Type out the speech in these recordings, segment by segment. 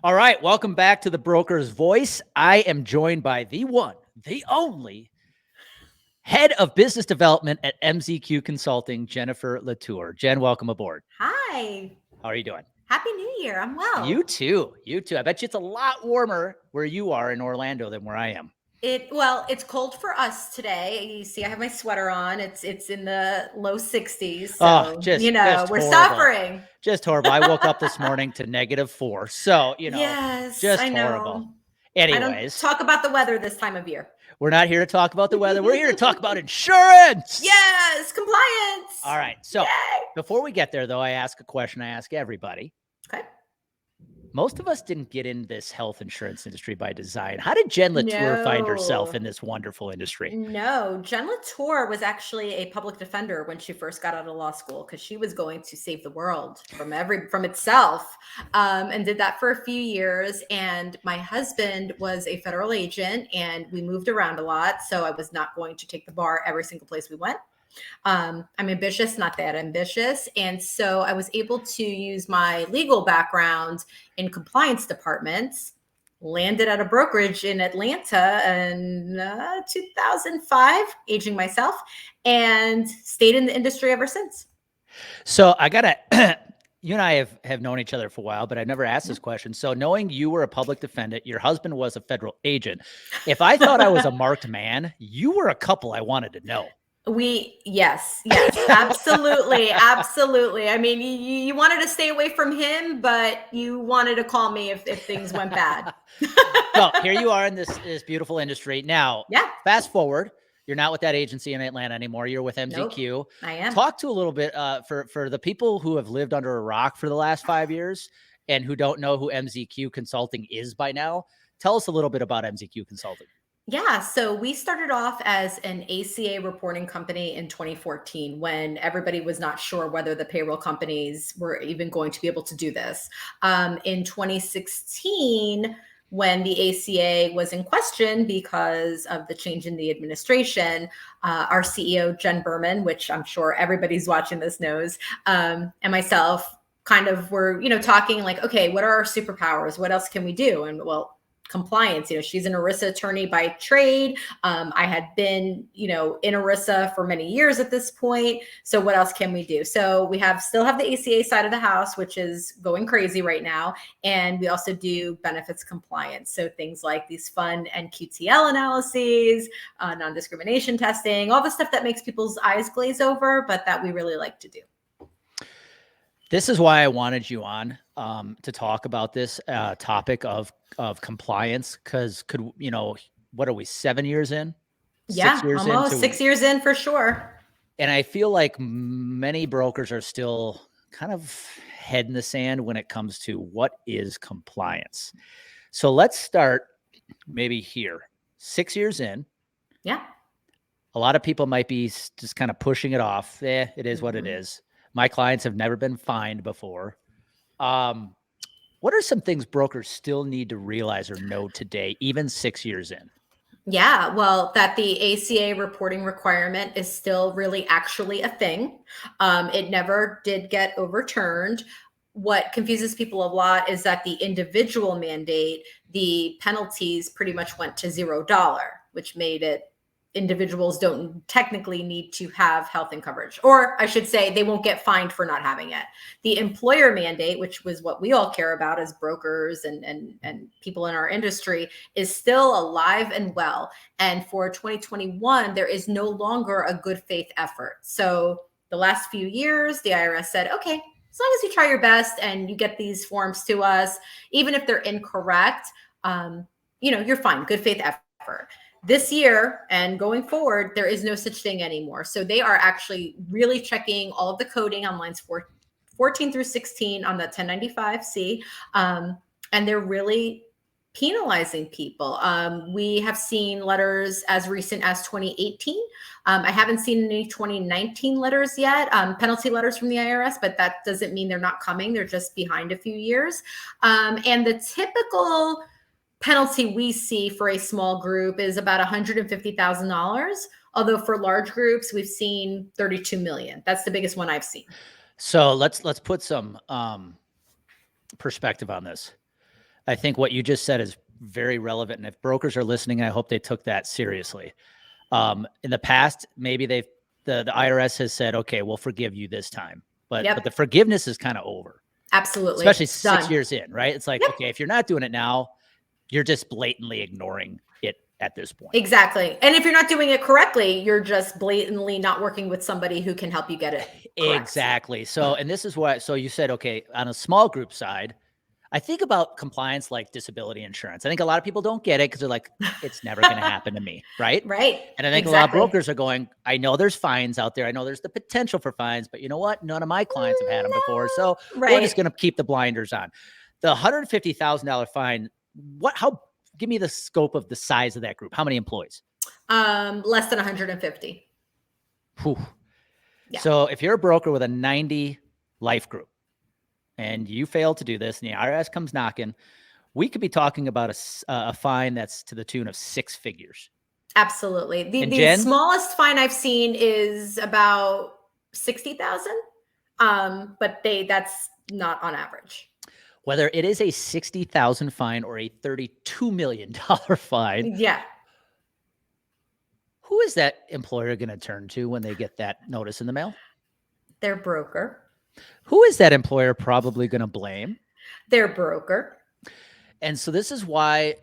All right, welcome back to the Broker's Voice. I am joined by the one, the only head of business development at MZQ Consulting, Jen LaTour. Jen, welcome aboard. Hi. How are you doing? Happy New Year. I'm well. You too. You too. I bet you it's a lot warmer where you are in Orlando than where I am. It's cold for us today. You see, I have my sweater on. It's in the low 60s. Oh, So, just we're horrible. suffering. Just horrible. I woke up this morning to -4. So, Yes, just I horrible. know. I don't Anyways, talk about the weather this time of year. we're not here to talk about the weather. We're here to talk about insurance. Yes, compliance. All right. So Yay. before we get there, though, I ask a question I ask everybody. Okay. Most of us didn't get in this health insurance industry by design. How did Jen LaTour find herself in this wonderful industry? No, Jen LaTour was actually a public defender when she first got out of law school because she was going to save the world from itself, and did that for a few years. And my husband was a federal agent, and we moved around a lot, so I was not going to take the bar every single place we went. I'm ambitious, not that ambitious. And so I was able to use my legal background in compliance departments, landed at a brokerage in Atlanta in 2005, aging myself, and stayed in the industry ever since. So I got to, you and I have known each other for a while, but I've never asked this question. So knowing you were a public defendant, your husband was a federal agent. If I thought I was a marked man, you were a couple I wanted to know. Yes, absolutely. Absolutely. I mean, you wanted to stay away from him, but you wanted to call me if things went bad. Well, here you are in this beautiful industry. Now, fast forward, you're not with that agency in Atlanta anymore. You're with MZQ. Nope, I am. Talk to a little bit for the people who have lived under a rock for the last 5 years and who don't know who MZQ Consulting is by now. Tell us a little bit about MZQ Consulting. Yeah, so we started off as an ACA reporting company in 2014 when everybody was not sure whether the payroll companies were even going to be able to do this. In 2016, when the ACA was in question because of the change in the administration, our CEO, Jen Berman, which I'm sure everybody's watching this knows, and myself kind of were, talking like, okay, what are our superpowers? What else can we do? And well, compliance. She's an ERISA attorney by trade. I had been, in ERISA for many years at this point. So what else can we do? So we still have the ACA side of the house, which is going crazy right now. And we also do benefits compliance. So things like these fun NQTL analyses, non-discrimination testing, all the stuff that makes people's eyes glaze over, but that we really like to do. This is why I wanted you on to talk about this topic of compliance, because what are we, 7 years in? Yeah, 6 years almost 6 years in for sure. And I feel like many brokers are still kind of head in the sand when it comes to what is compliance. So let's start maybe here. 6 years in. Yeah. A lot of people might be just kind of pushing it off. It is what it is. My clients have never been fined before. What are some things brokers still need to realize or know today, even 6 years in? Yeah, well, that the ACA reporting requirement is still really actually a thing. It never did get overturned. What confuses people a lot is that the individual mandate, the penalties pretty much went to $0, which made it individuals don't technically need to have health and coverage, or I should say they won't get fined for not having it. The employer mandate, which was what we all care about as brokers and people in our industry, is still alive and well. And for 2021, there is no longer a good faith effort. So the last few years, the IRS said, okay, as long as you try your best and you get these forms to us, even if they're incorrect, you're fine. Good faith effort. This year and going forward, there is no such thing anymore. So they are actually really checking all of the coding on lines 14 through 16 on the 1095C. And they're really penalizing people. We have seen letters as recent as 2018. I haven't seen any 2019 letters yet, penalty letters from the IRS, but that doesn't mean they're not coming. They're just behind a few years. And the typical penalty we see for a small group is about $150,000. Although for large groups, we've seen 32 million. That's the biggest one I've seen. So let's put some perspective on this. I think what you just said is very relevant. And if brokers are listening, I hope they took that seriously. In the past, maybe the IRS has said, okay, we'll forgive you this time, but the forgiveness is kind of over. Absolutely. Especially 6 years in, right? It's like, okay, if you're not doing it now, you're just blatantly ignoring it at this point. Exactly. And if you're not doing it correctly, you're just blatantly not working with somebody who can help you get it correct. Exactly. So, and this is why, so you said, okay, on a small group side, I think about compliance like disability insurance. I think a lot of people don't get it because they're like, it's never going to happen to me, right? Right. And I think a lot of brokers are going, I know there's fines out there. I know there's the potential for fines, but you know what? None of my clients have had them before. So we're just going to keep the blinders on. The $150,000 fine, give me the scope of the size of that group. How many employees? Less than 150. Whew. Yeah. So if you're a broker with a 90 life group, and you fail to do this, and the IRS comes knocking, we could be talking about a fine that's to the tune of 6 figures. Absolutely. The smallest fine I've seen is about 60,000. But that's not on average. Whether it is a 60,000 fine or a $32 million fine. Yeah. Who is that employer going to turn to when they get that notice in the mail? Their broker. Who is that employer probably going to blame? Their broker. And so this is why,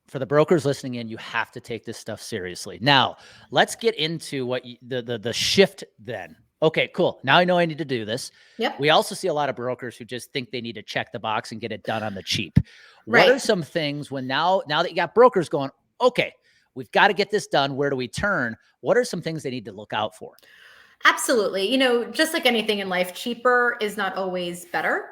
for the brokers listening in, you have to take this stuff seriously. Now, let's get into what the shift then. Okay, cool. Now I know I need to do this. Yep. We also see a lot of brokers who just think they need to check the box and get it done on the cheap. What are some things when now that you got brokers going, okay, we've got to get this done. Where do we turn? What are some things they need to look out for? Absolutely. Just like anything in life, cheaper is not always better.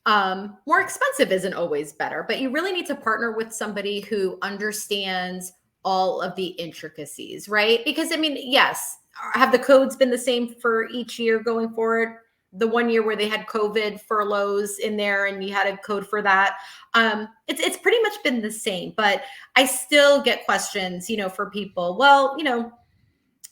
More expensive isn't always better, but you really need to partner with somebody who understands all of the intricacies, right? Because yes, have the codes been the same for each year going forward? The 1 year where they had COVID furloughs in there and you had a code for that. It's pretty much been the same, but I still get questions, for people. Well,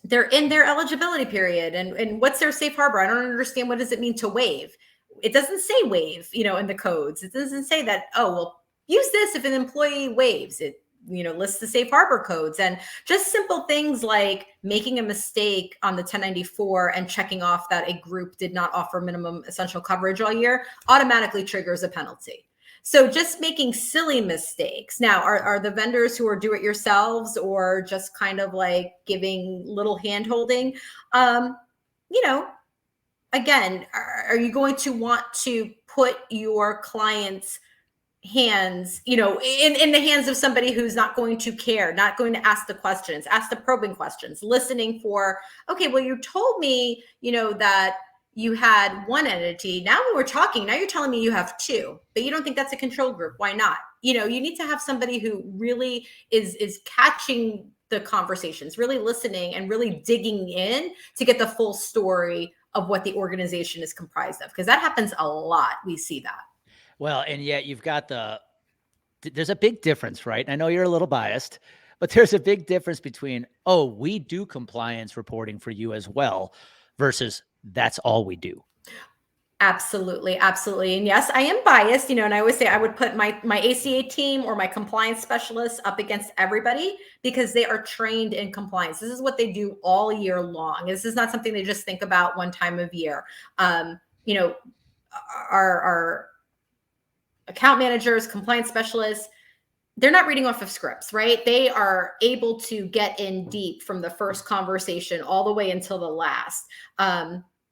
they're in their eligibility period and what's their safe harbor? I don't understand. What does it mean to waive? It doesn't say waive, in the codes. It doesn't say that, oh, well, use this if an employee waives. It, lists the safe harbor codes, and just simple things like making a mistake on the 1094 and checking off that a group did not offer minimum essential coverage all year automatically triggers a penalty. So just making silly mistakes. Now, are the vendors who are do-it-yourselves or just kind of like giving little hand-holding? Again, are you going to want to put your client's hands, in the hands of somebody who's not going to care, not going to ask the questions, ask the probing questions, listening for, okay, well, you told me, that you had one entity. Now when we're talking, now you're telling me you have 2, but you don't think that's a control group. Why not? You need to have somebody who really is catching the conversations, really listening and really digging in to get the full story of what the organization is comprised of. Because that happens a lot. We see that. Well, and yet you've got there's a big difference, right? I know you're a little biased, but there's a big difference between, oh, we do compliance reporting for you as well, versus that's all we do. Absolutely. Absolutely. And yes, I am biased, and I always say I would put my ACA team or my compliance specialists up against everybody because they are trained in compliance. This is what they do all year long. This is not something they just think about one time of year. Our account managers, compliance specialists, they're not reading off of scripts, right? They are able to get in deep from the first conversation all the way until the last.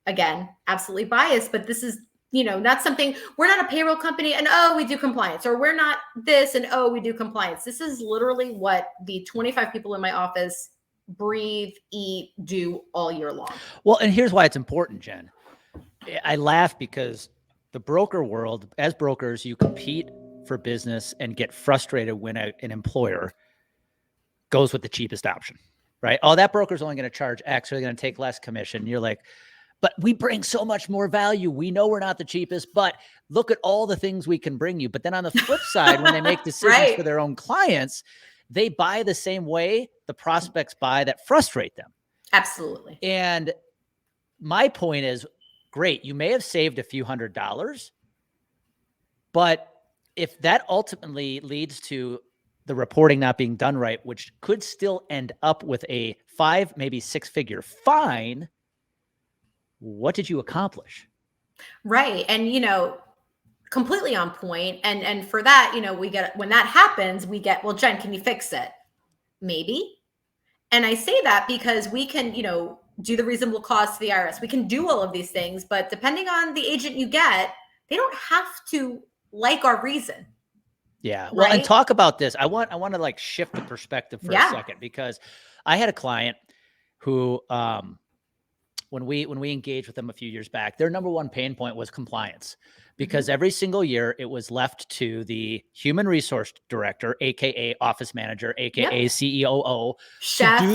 Again, absolutely biased, but this is, not something, we're not a payroll company and, oh, we do compliance, or we're not this and, oh, we do compliance. This is literally what the 25 people in my office breathe, eat, do all year long. Well, and here's why it's important, Jen. I laugh because the broker world, as brokers, you compete for business and get frustrated when an employer goes with the cheapest option, right? Oh, that broker's only going to charge X, or they're going to take less commission. And you're like, but we bring so much more value. We know we're not the cheapest, but look at all the things we can bring you. But then on the flip side, when they make decisions for their own clients, they buy the same way the prospects buy that frustrate them. Absolutely. And my point is, great, you may have saved a few $100s, but if that ultimately leads to the reporting not being done right, which could still end up with a 5, maybe 6-figure fine, what did you accomplish? Right. And, completely on point. And for that, we get, when that happens, we get, well, Jen, can you fix it? Maybe. And I say that because we can, do the reasonable cause to the IRS. We can do all of these things, but depending on the agent you get, they don't have to like our reason. Yeah. Well, and Right. talk about this. I want to like shift the perspective for a Yeah. second, because I had a client who, when we engaged with them a few years back, their number one pain point was compliance, because every single year it was left to the human resource director, aka office manager, aka Yep. CEO, Chef. to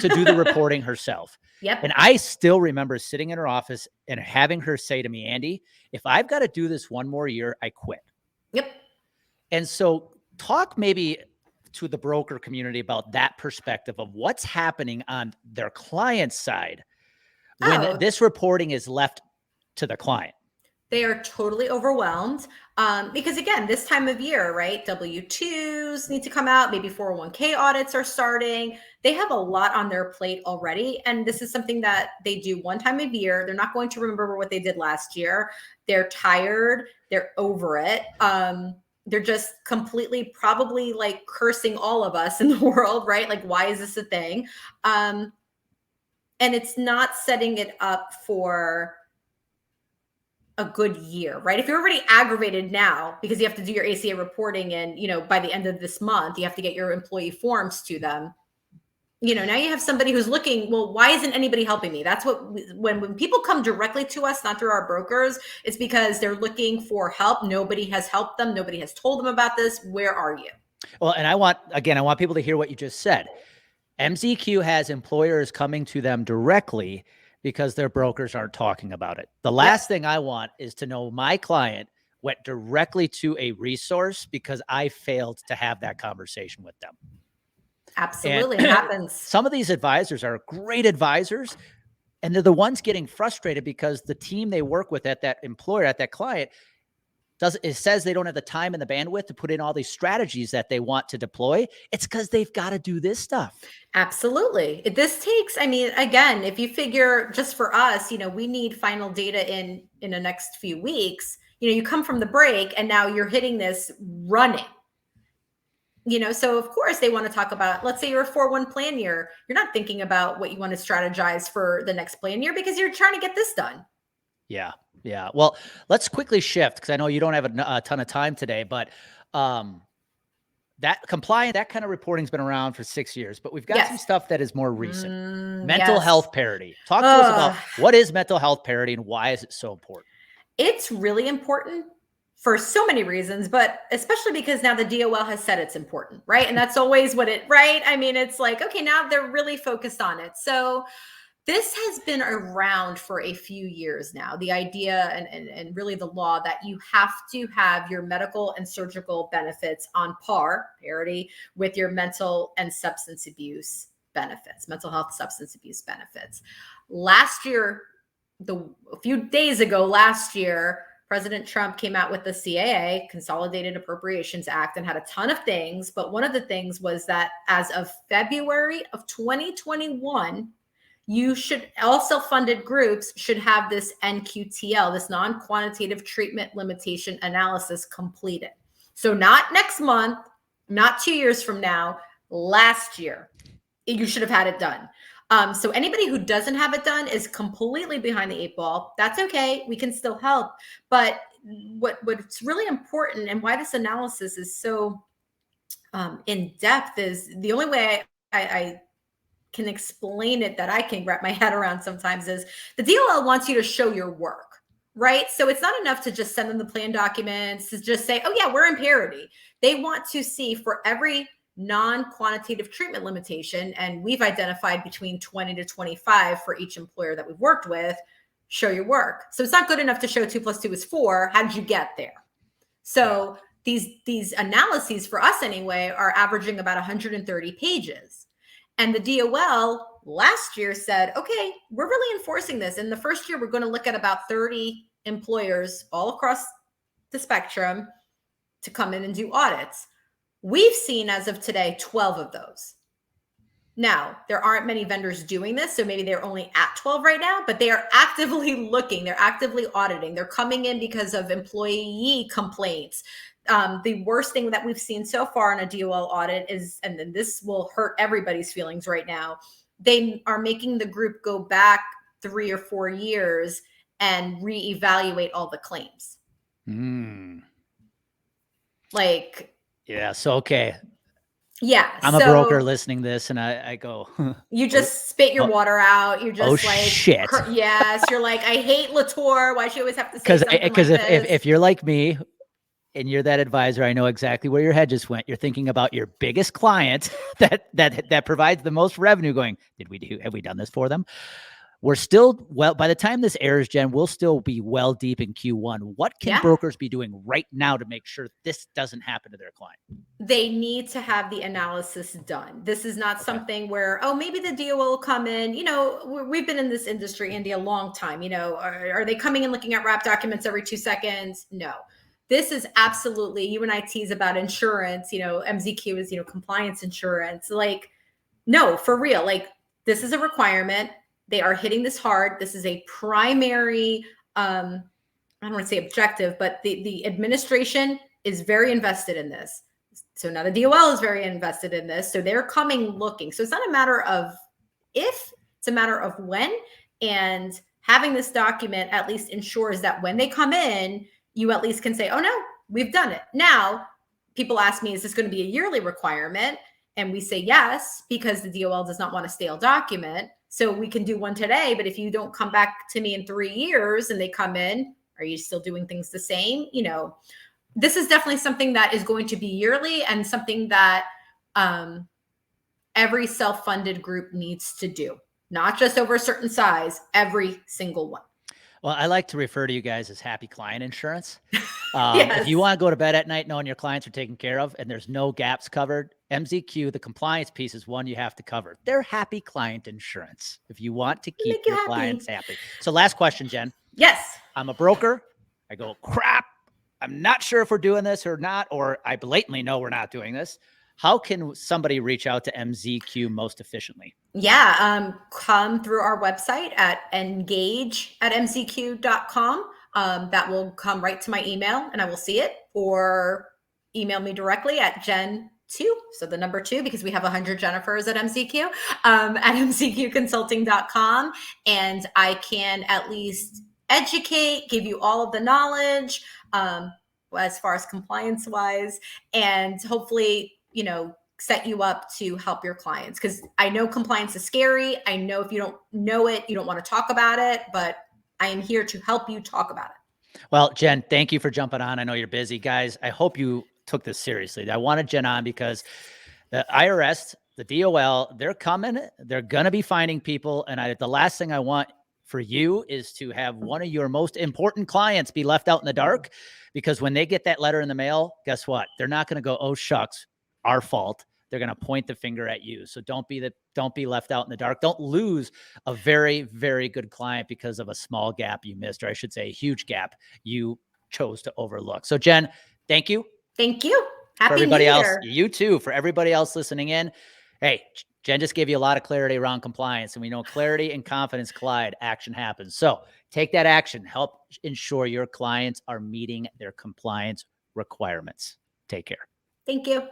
do the reporting herself. Yep. And I still remember sitting in her office and having her say to me, Andy, if I've got to do this one more year, I quit. Yep. And so talk maybe to the broker community about that perspective of what's happening on their client side when this reporting is left to the client. They are totally overwhelmed because, again, this time of year, right? W-2s need to come out. Maybe 401k audits are starting. They have a lot on their plate already. And this is something that they do one time a year. They're not going to remember what they did last year. They're tired. They're over it. They're just completely probably like cursing all of us in the world, right? Like, why is this a thing? And it's not setting it up for a good year, right? If you're already aggravated now because you have to do your ACA reporting and, by the end of this month, you have to get your employee forms to them. Now you have somebody who's looking, well, why isn't anybody helping me? That's what, when people come directly to us, not through our brokers, it's because they're looking for help. Nobody has helped them. Nobody has told them about this. Where are you? Well, and I want people to hear what you just said. MZQ has employers coming to them directly because their brokers aren't talking about it. The last thing I want is to know my client went directly to a resource because I failed to have that conversation with them. Absolutely. It happens. Some of these advisors are great advisors, and they're the ones getting frustrated because the team they work with at that employer, at that client, it says they don't have the time and the bandwidth to put in all these strategies that they want to deploy. It's because they've got to do this stuff. Absolutely. This takes, again, if you figure just for us, we need final data in the next few weeks, you come from the break and now you're hitting this running, so of course they want to talk about, let's say you're a 4-1 plan year. You're not thinking about what you want to strategize for the next plan year because you're trying to get this done. Yeah. Yeah. Well, let's quickly shift because I know you don't have a ton of time today, but that kind of reporting has been around for 6 years, but we've got some stuff that is more recent. Mental health parity. Talk to us about what is mental health parity and why is it so important? It's really important for so many reasons, but especially because now the DOL has said it's important, right? And that's always right? It's like, okay, now they're really focused on it. So this has been around for a few years now, the idea and really the law that you have to have your medical and surgical benefits on parity with your mental and substance abuse benefits, mental health, substance abuse benefits. Last year, a few days ago last year, President Trump came out with the CAA, Consolidated Appropriations Act, and had a ton of things. But one of the things was that as of February of 2021, all self-funded groups should have this NQTL, this non-quantitative treatment limitation analysis completed. So not next month, not 2 years from now, last year, you should have had it done. So anybody who doesn't have it done is completely behind the 8 ball. That's okay. We can still help. But what's really important and why this analysis is so in depth is the only way I can explain it that I can wrap my head around sometimes is the DOL wants you to show your work, right? So it's not enough to just send them the plan documents to just say, oh yeah, we're in parity. They want to see for every non-quantitative treatment limitation, and we've identified between 20 to 25 for each employer that we've worked with, show your work. So it's not good enough to show 2 + 2 is 4. How did you get there? So these analyses for us anyway are averaging about 130 pages. And the DOL last year said, okay, we're really enforcing this. In the first year, we're going to look at about 30 employers all across the spectrum. to come in and do audits. We've seen as of today 12 of those. Now, there aren't many vendors doing this, so maybe they're only at 12 right now, but they are actively looking, they're actively auditing, they're coming in because of employee complaints. The worst thing that we've seen so far in a DOL audit is, and then this will hurt everybody's feelings right now, they are making the group go back 3 or 4 years and reevaluate all the claims. Like, yeah. So, okay. Yeah. I'm a broker listening to this and I go, you just spit your water out. You're just like, shit. Yes. You're like, I hate LaTour. Why she always have to say something because like if you're like me and you're that advisor, I know exactly where your head just went. You're thinking about your biggest client that provides the most revenue going, have we done this for them? We're still, well, by the time this airs, Jen, we'll still be well deep in Q1. What can brokers be doing right now to make sure this doesn't happen to their client? They need to have the analysis done. This is not something where, oh, maybe the DOL will come in. You know, we've been in this industry, Andy, a long time. You know, are they coming in looking at wrap documents every 2 seconds? No. This is absolutely, you and I tease about insurance, you know, MZQ is, you know, compliance insurance. Like, no, for real. Like, this is a requirement. They are hitting this hard. This is a primary, I don't want to say objective, but the administration is very invested in this. So now the DOL is very invested in this. So they're coming looking. So it's not a matter of if, it's a matter of when. And having this document at least ensures that when they come in, you at least can say, oh no, we've done it. Now, people ask me, is this going to be a yearly requirement? And we say yes, because the DOL does not want a stale document. So we can do one today, but if you don't come back to me in 3 years and they come in, are you still doing things the same? You know, this is definitely something that is going to be yearly and something that every self-funded group needs to do, not just over a certain size, every single one. Well, I like to refer to you guys as happy client insurance. If you want to go to bed at night knowing your clients are taken care of and there's no gaps covered, MZQ, the compliance piece, is one you have to cover. They're happy client insurance if you want to keep your clients happy. So last question, Jen. Yes. I'm a broker. I go, crap, I'm not sure if we're doing this or not, or I blatantly know we're not doing this. How can somebody reach out to MZQ most efficiently? Yeah, come through our website at engage@mzq.com. That will come right to my email and I will see it, or email me directly at Jen2, so the number 2, because we have 100 Jennifers at MZQ, at MZQconsulting.com. And I can at least educate, give you all of the knowledge as far as compliance wise, and hopefully, you know, set you up to help your clients. Because I know compliance is scary. I know if you don't know it, you don't want to talk about it, but I am here to help you talk about it. Well, Jen, thank you for jumping on. I know you're busy. Guys, I hope you took this seriously. I wanted Jen on because the IRS, the DOL, they're coming. They're going to be finding people. And the last thing I want for you is to have one of your most important clients be left out in the dark, because when they get that letter in the mail, guess what? They're not going to go, oh, shucks, our fault. They're going to point the finger at you. So don't be left out in the dark. Don't lose a very, very good client because of a small gap you missed, or I should say a huge gap you chose to overlook. So Jen, thank you. Thank you. Happy for everybody New else, Year. you too, for everybody else listening in. Hey, Jen just gave you a lot of clarity around compliance, and we know clarity and confidence collide, action happens. So take that action, help ensure your clients are meeting their compliance requirements. Take care. Thank you.